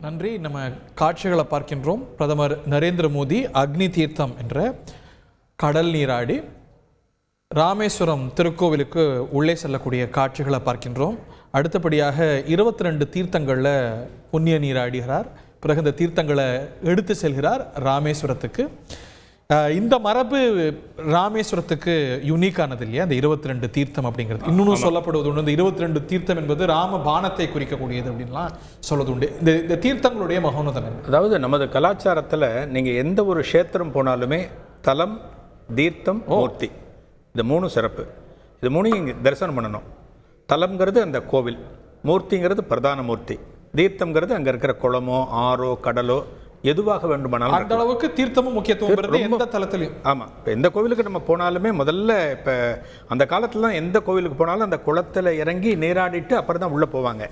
நன்றி. நம்ம காட்சிகளை பார்க்கின்றோம். பிரதமர் நரேந்திர மோடி அக்னி தீர்த்தம் என்ற கடல் நீராடி ராமேஸ்வரம் திருக்கோவிலுக்கு உள்ளே செல்லக்கூடிய காட்சிகளை பார்க்கின்றோம். அடுத்தபடியாக 22 தீர்த்தங்களில் புண்ணிய நீராடுகிறார். பிறகு இந்த தீர்த்தங்களை எடுத்து செல்கிறார் ராமேஸ்வரத்துக்கு. இந்த மரபு ராமேஸ்வரத்துக்கு யூனிக்கானது இல்லையா? இந்த 22 தீர்த்தம் அப்படிங்கிறது இன்னொன்று சொல்லப்படுவது உண்டு. இந்த 22 தீர்த்தம் என்பது ராம பானத்தை குறிக்கக்கூடியது அப்படின்லாம் சொல்வது உண்டு. இந்த தீர்த்தங்களுடைய மகோன்னதம், அதாவது நமது கலாச்சாரத்தில் நீங்கள் எந்த ஒரு க்ஷேத்திரம் போனாலுமே தலம், தீர்த்தம், மூர்த்தி, இந்த 3 சிறப்பு. இது 3 இங்கே தரிசனம் பண்ணணும். தலம்ங்கிறது அந்த கோவில், மூர்த்திங்கிறது பிரதான மூர்த்தி, தீர்த்தம்ங்கிறது அங்கே இருக்கிற குளமோ ஆறோ கடலோ எதுவாக வேண்டுமானாலும். அந்த அளவுக்கு தீர்த்தமும் முக்கியத்துவம் எந்த தலத்திலையும். ஆமாம், இப்போ எந்த கோவிலுக்கு நம்ம போனாலுமே முதல்ல இப்போ அந்த காலத்துலலாம் எந்த கோவிலுக்கு போனாலும் அந்த குளத்தில் இறங்கி நீராடிட்டு அப்புறம் தான் உள்ளே போவாங்க.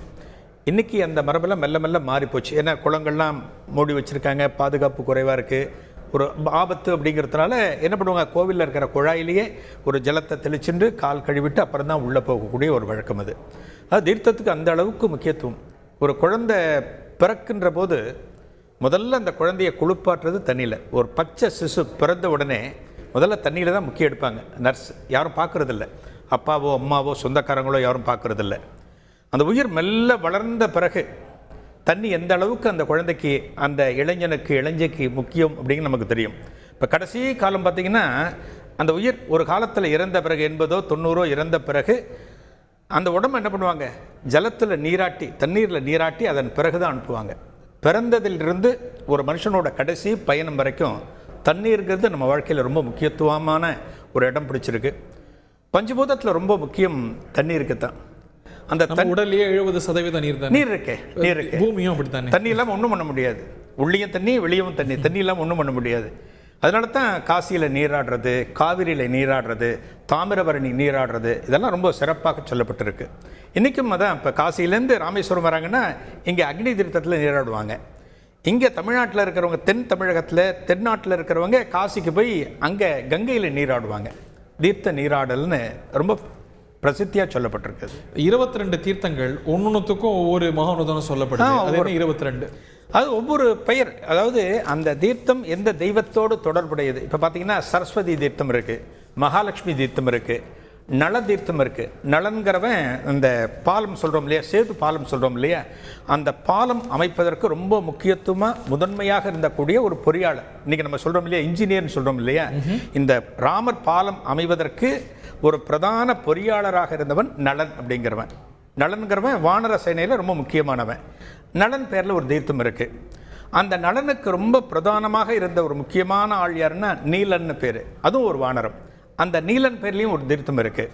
இன்றைக்கி அந்த மரபெல்லாம் மெல்ல மெல்ல மாறிப்போச்சு. ஏன்னா குளங்கள்லாம் மூடி வச்சுருக்காங்க, பாதுகாப்பு குறைவாக இருக்குது, ஒரு ஆபத்து அப்படிங்கிறதுனால என்ன பண்ணுவாங்க, கோவிலில் இருக்கிற குழாயிலேயே ஒரு ஜலத்தை தெளிச்சுட்டு கால் கழுவிட்டு அப்புறம் தான் உள்ளே போகக்கூடிய ஒரு வழக்கம் அது. தீர்த்தத்துக்கு அந்த அளவுக்கு முக்கியத்துவம். ஒரு குழந்தை பிறக்கின்ற போது முதல்ல அந்த குழந்தையை குளிப்பாட்டுறது தண்ணியில். ஒரு பச்சை சிசு பிறந்த உடனே முதல்ல தண்ணியில் தான் முக்கியம் எடுப்பாங்க. நர்ஸ் யாரும் பார்க்குறதில்ல, அப்பாவோ அம்மாவோ சொந்தக்காரங்களோ யாரும் பார்க்குறதில்ல. அந்த உயிர் மெல்ல வளர்ந்த பிறகு தண்ணி எந்த அளவுக்கு அந்த குழந்தைக்கு, அந்த இளைஞனுக்கு முக்கியம் அப்படின்னு நமக்கு தெரியும். இப்போ கடைசி காலம் பார்த்திங்கன்னா அந்த உயிர் ஒரு காலத்தில் இறந்த பிறகு 80ஓ 90ஓ இறந்த பிறகு அந்த உடம்பு என்ன பண்ணுவாங்க, ஜலத்தில் நீராட்டி, தண்ணீரில் நீராட்டி அதன் பிறகு தான் அனுப்புவாங்க. பிறந்ததிலிருந்து ஒரு மனுஷனோட கடைசி பயணம் வரைக்கும் தண்ணீருங்கிறது நம்ம வாழ்க்கையில் ரொம்ப முக்கியத்துவமான ஒரு இடம் பிடிச்சிருக்கு. பஞ்சபூதத்தில் ரொம்ப முக்கியம் தண்ணீருக்கு தான். அந்த உடல்லையே 70% நீர் இருக்கு. பூமியும் அப்படி தானே. தண்ணி இல்லாமல் ஒன்றும் பண்ண முடியாது. உள்ளியும் தண்ணி, வெளியும் தண்ணி, தண்ணி இல்லாமல் ஒன்றும் பண்ண முடியாது. அதனால தான் காசியில் நீராடுறது, காவிரியில் நீராடுறது, தாமிரபரணி நீராடுறது, இதெல்லாம் ரொம்ப சிறப்பாக சொல்லப்பட்டிருக்கு. இன்றைக்கும் அதான். இப்போ காசியிலேருந்து ராமேஸ்வரம் வராங்கன்னா இங்கே அக்னி தீர்த்தத்தில் நீராடுவாங்க. இங்கே தமிழ்நாட்டில் இருக்கிறவங்க, தென் தமிழகத்தில் தென்னாட்டில் இருக்கிறவங்க காசிக்கு போய் அங்கே கங்கையில் நீராடுவாங்க. தீர்த்த நீராடல்னு ரொம்ப பிரசித்தியாக சொல்லப்பட்டிருக்குது. 22 தீர்த்தங்கள் ஒன்னொன்னுக்கும் ஒவ்வொரு மகோன்னதம் சொல்லப்படுது. 22 அது ஒவ்வொரு பெயர். அதாவது அந்த தீர்த்தம் எந்த தெய்வத்தோடு தொடர்புடையது. இப்போ பார்த்தீங்கன்னா சரஸ்வதி தீர்த்தம் இருக்குது, மகாலட்சுமி தீர்த்தம் இருக்குது, நல தீர்த்தம் இருக்குது. நலன்கிறவன் இந்த பாலம் சொல்கிறோம் இல்லையா, சேது பாலம் சொல்கிறோம் இல்லையா, அந்த பாலம் அமைப்பதற்கு ரொம்ப முக்கியத்துவமாக முதன்மையாக இருந்தக்கூடிய ஒரு பொறியாளர். இன்றைக்கி நம்ம சொல்கிறோம் இல்லையா, இன்ஜினியர்னு சொல்கிறோம் இல்லையா, இந்த ராமர் பாலம் அமைவதற்கு ஒரு பிரதான பொறியாளராக இருந்தவன் நலன் அப்படிங்கிறவன். நலன்கிறவன் வானர சேனையில் ரொம்ப முக்கியமானவன். நலன் பேரில் ஒரு தீர்த்தம் இருக்குது. அந்த நலனுக்கு ரொம்ப பிரதானமாக இருந்த ஒரு முக்கியமான ஆள் யாருன்னா நீலன்னு பேர். அதுவும் ஒரு வானரம். அந்த நீலன் பேர்லேயும் ஒரு தீர்த்தம் இருக்குது.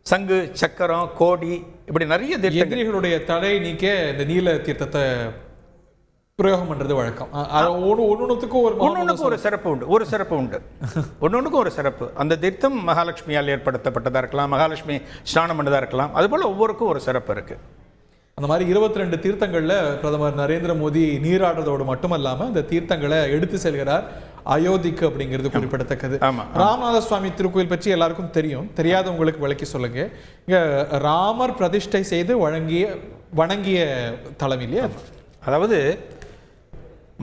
சங்கு, சக்கரம், கோடி, இப்படி நிறைய எதிரிகளுடைய தடை நீக்க இந்த நீல தீர்த்தத்தை பிரயோகம் பண்ணுறது வழக்கம். ஒன்னொன்றுக்கும் ஒரு சிறப்பு உண்டு. ஒன்னொன்றுக்கும் ஒரு சிறப்பு. அந்த தீர்த்தம் மகாலட்சுமியால் ஏற்படுத்தப்பட்டதாக இருக்கலாம், மகாலட்சுமி ஸ்நானம் பண்ணதாக இருக்கலாம். அதுபோல் ஒவ்வொருக்கும் ஒரு சிறப்பு இருக்குது. அந்த மாதிரி 22 தீர்த்தங்களில் பிரதமர் நரேந்திர மோடி நீராடுறதோடு மட்டுமல்லாமல் இந்த தீர்த்தங்களை எடுத்து செல்கிறார் அயோத்திக்கு அப்படிங்கிறது குறிப்பிடத்தக்கது. ராமநாத சுவாமி திருக்கோயில் பற்றி எல்லாருக்கும் தெரியும். தெரியாதவங்களுக்கு விளக்கி சொல்லுங்க. இங்கே ராமர் பிரதிஷ்டை செய்து வணங்கிய தலம் இல்லையா? அதாவது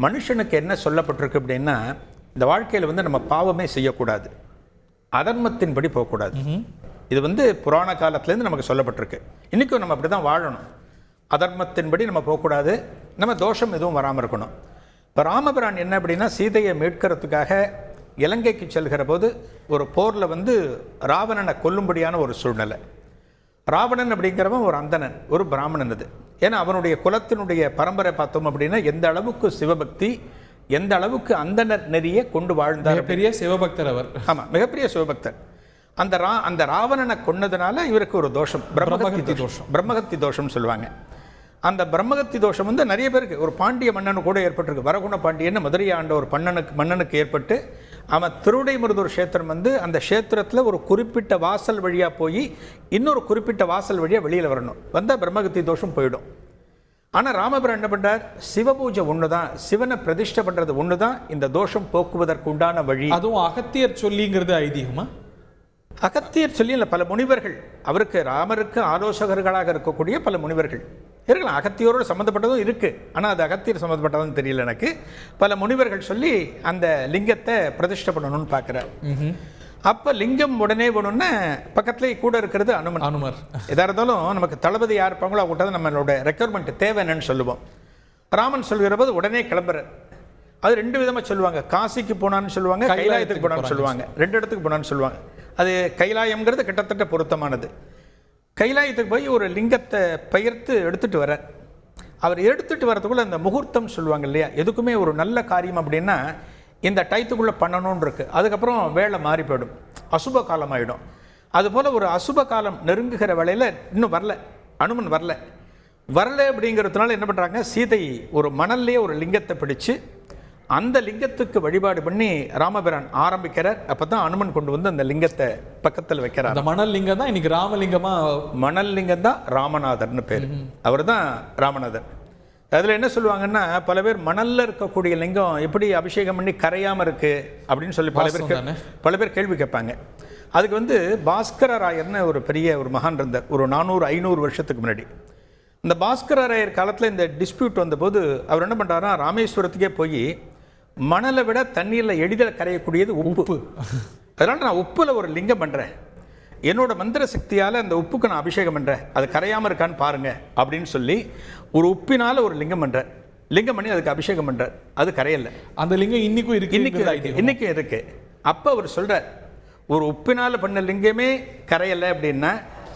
மனுஷனுக்கு என்ன சொல்லப்பட்டிருக்கு அப்படின்னா, இந்த வாழ்க்கையில் நம்ம பாவமே செய்யக்கூடாது, அதர்மத்தின்படி போகக்கூடாது. இது புராண காலத்துலேருந்து நமக்கு சொல்லப்பட்டிருக்கு. இன்றைக்கும் நம்ம அப்படி தான் வாழணும். அதர்மத்தின்படி நம்ம போகக்கூடாது, நம்ம தோஷம் எதுவும் வராமல் இருக்கணும். இப்போ ராமபிரான் என்ன அப்படின்னா, சீதையை மீட்கிறதுக்காக இலங்கைக்கு செல்கிற போது ஒரு போரில் ராவணனை கொல்லும்படியான ஒரு சூழ்நிலை. ராவணன் அப்படிங்கிறவன் ஒரு அந்தணன், ஒரு பிராமணன். அது ஏன்னா அவனுடைய குலத்தினுடைய பரம்பரை பார்த்தோம் அப்படின்னா எந்த அளவுக்கு சிவபக்தி, எந்த அளவுக்கு அந்தணர் நெறியை கொண்டு வாழ்ந்தார். பெரிய சிவபக்தர் அவர். ஆமாம், மிகப்பெரிய சிவபக்தர். அந்த ராவணனை கொன்னதுனால இவருக்கு ஒரு தோஷம், பிரம்மகத்தி தோஷம் சொல்லுவாங்க. அந்த பிரம்மகத்தி தோஷம் நிறைய பேருக்கு, ஒரு பாண்டிய மன்னனு கூட ஏற்பட்டிருக்கு. வரகுண பாண்டியன்னு மதுரை ஆண்ட ஒரு மன்னனுக்கு ஏற்பட்டு அவன் திருவிடைமருதூர் க்ஷேத்திரம் அந்த க்ஷேத்திரத்தில் ஒரு குறிப்பிட்ட வாசல் வழியாக போய் இன்னொரு குறிப்பிட்ட வாசல் வழியாக வெளியில் வரணும். வந்தால் பிரம்மகத்தி தோஷம் போயிடும். ஆனால் ராமபிரான் என்ன பண்ணுறார், சிவபூஜை ஒன்று தான், சிவனை பிரதிஷ்டை பண்ணுறது ஒன்று தான் இந்த தோஷம் போக்குவதற்கு உண்டான வழி. அதுவும் அகத்தியர் சொல்லிங்கிறது ஐதீகமா? அகத்தியர் சொல்லி இல்லை, பல முனிவர்கள், அவருக்கு ராமருக்கு ஆலோசகர்களாக இருக்கக்கூடிய பல முனிவர்கள். இருக்கலாம், அகத்தியரோடு சம்மந்தப்பட்டதும் இருக்குது. ஆனால் அது அகத்தியர் சம்மந்தப்பட்டதும் தெரியல எனக்கு. பல முனிவர்கள் சொல்லி அந்த லிங்கத்தை பிரதிஷ்டை பண்ணணும்னு பார்க்குறார். அப்போ லிங்கம் உடனே வேணும்னா பக்கத்துலேயே கூட இருக்கிறது அனுமர். எதாக இருந்தாலும் நமக்கு தளபதி யார் இருப்பாங்களோ அவங்ககிட்ட தான் நம்மளோட ரெக்யர்மெண்ட் தேவை என்னன்னு சொல்லுவோம். ராமன் சொல்கிற போது உடனே கிளம்புறார். அது 2 விதமாக சொல்லுவாங்க. காசிக்கு போனான்னு சொல்லுவாங்க, கைலாயத்துக்கு போனான்னு சொல்லுவாங்க. 2 இடத்துக்கு போனான்னு சொல்லுவாங்க. அது கைலாயம்ங்கிறது கிட்டத்தட்ட பொருத்தமானது. கைலாயத்துக்கு போய் ஒரு லிங்கத்தை பெயர்த்து எடுத்துகிட்டு வர, அவர் எடுத்துகிட்டு வரதுக்குள்ளே அந்த முகூர்த்தம் சொல்லுவாங்க இல்லையா, எதுக்குமே ஒரு நல்ல காரியம் அப்படின்னா இந்த டயத்துக்குள்ளே பண்ணணும்னு இருக்குது. அதுக்கப்புறம் வேலை மாறி போயிடும், அசுப காலம் ஆகிடும். அதுபோல் ஒரு அசுப காலம் நெருங்குகிற வேளையில் இன்னும் அனுமன் வரல அப்படிங்கிறதுனால என்ன பண்ணுறாங்க, சீதை ஒரு மணல்லையே ஒரு லிங்கத்தை பிடிச்சு அந்த லிங்கத்துக்கு வழிபாடு பண்ணி ராமபிரான் ஆரம்பிக்கிறார். அப்போ தான் அனுமன் கொண்டு வந்து அந்த லிங்கத்தை பக்கத்தில் வைக்கிறார். அந்த மணல் லிங்கம் தான் இன்னைக்கு ராமலிங்கமாக, மணல் லிங்கம் தான் ராமநாதர்னு பேர். அவர் தான் ராமநாதர். அதில் என்ன சொல்லுவாங்கன்னா, பல பேர் மணலில் இருக்கக்கூடிய லிங்கம் எப்படி அபிஷேகம் பண்ணி கரையாமல் இருக்குது அப்படின்னு சொல்லி பல பேர் கேள்வி கேட்பாங்க. அதுக்கு வந்து பாஸ்கர ராயர்னு ஒரு பெரிய ஒரு மகான் இருந்தார், ஒரு 400-500 வருஷத்துக்கு முன்னாடி. இந்த பாஸ்கர ராயர் காலத்தில் இந்த டிஸ்பியூட் வந்தபோது அவர் என்ன பண்ணுறாருன்னா, ராமேஸ்வரத்துக்கே போய் மணலை விட தண்ணீரில் எளிதில் கரையக்கூடியது உப்பு. அதனால் நான் உப்பில் ஒரு லிங்கம் பண்ணுறேன், என்னோட மந்திர சக்தியால் அந்த உப்புக்கு நான் அபிஷேகம் பண்ணுறேன், அது கரையாமல் இருக்கான்னு பாருங்க அப்படின்னு சொல்லி ஒரு உப்பினால் ஒரு லிங்கம் பண்ணுறேன். லிங்கம் பண்ணி அதுக்கு அபிஷேகம் பண்ணுறார். அது கரையலை. அந்த லிங்கம் இன்றைக்கும் இருக்குது. அப்போ அவர் சொல்கிறார், ஒரு உப்பினால் பண்ண லிங்கமே கரையலை அப்படின்னா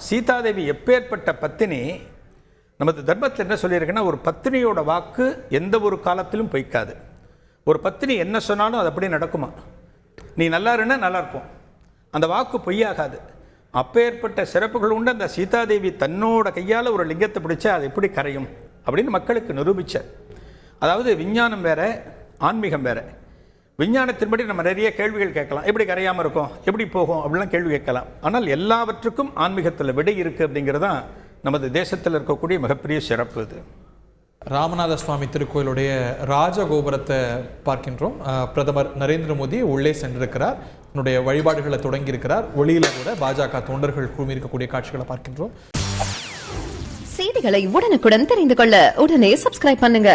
சீதாதேவி எப்பேற்பட்ட பத்தினி. நமது தர்மத்தில் என்ன சொல்லியிருக்குன்னா, ஒரு பத்தினியோட வாக்கு எந்த ஒரு காலத்திலும் பொய்க்காது. ஒரு பத்தினி என்ன சொன்னாலும் அது அப்படியே நடக்குமா. நீ நல்லா இருந்தா நல்லா இருப்போம், அந்த வாக்கு பொய்யாகாது. அப்பேற்பட்ட சிறப்புகள் உண்டு. அந்த சீதாதேவி தன்னோட கையால் ஒரு லிங்கத்தை பிடிச்சா அது எப்படி கரையும் அப்படின்னு மக்களுக்கு நிரூபித்தார். அதாவது விஞ்ஞானம் வேற, ஆன்மீகம் வேற. விஞ்ஞானத்தின்படி நம்ம நிறைய கேள்விகள் கேட்கலாம், எப்படி கரையாமல் இருக்கும், எப்படி போகும் அப்படிலாம் கேள்வி கேட்கலாம். ஆனால் எல்லாவற்றுக்கும் ஆன்மீகத்தில் விடை இருக்குது அப்படிங்கிறது தான் நமது தேசத்தில் இருக்கக்கூடிய மிகப்பெரிய சிறப்பு. இது ராமநாத சுவாமி திருக்கோயிலுடைய ராஜகோபுரத்தை பார்க்கின்றோம். பிரதமர் நரேந்திர மோடி உள்ளே சென்றிருக்கிறார், தன்னுடைய வழிபாடுகளை தொடங்கி இருக்கிறார். ஒளியில கூட பாஜக தொண்டர்கள் குழுமி இருக்கக்கூடிய காட்சிகளை பார்க்கின்றோம். செய்திகளை உடனுக்குடன் தெரிந்து கொள்ள உடனே சப்ஸ்கிரைப் பண்ணுங்க.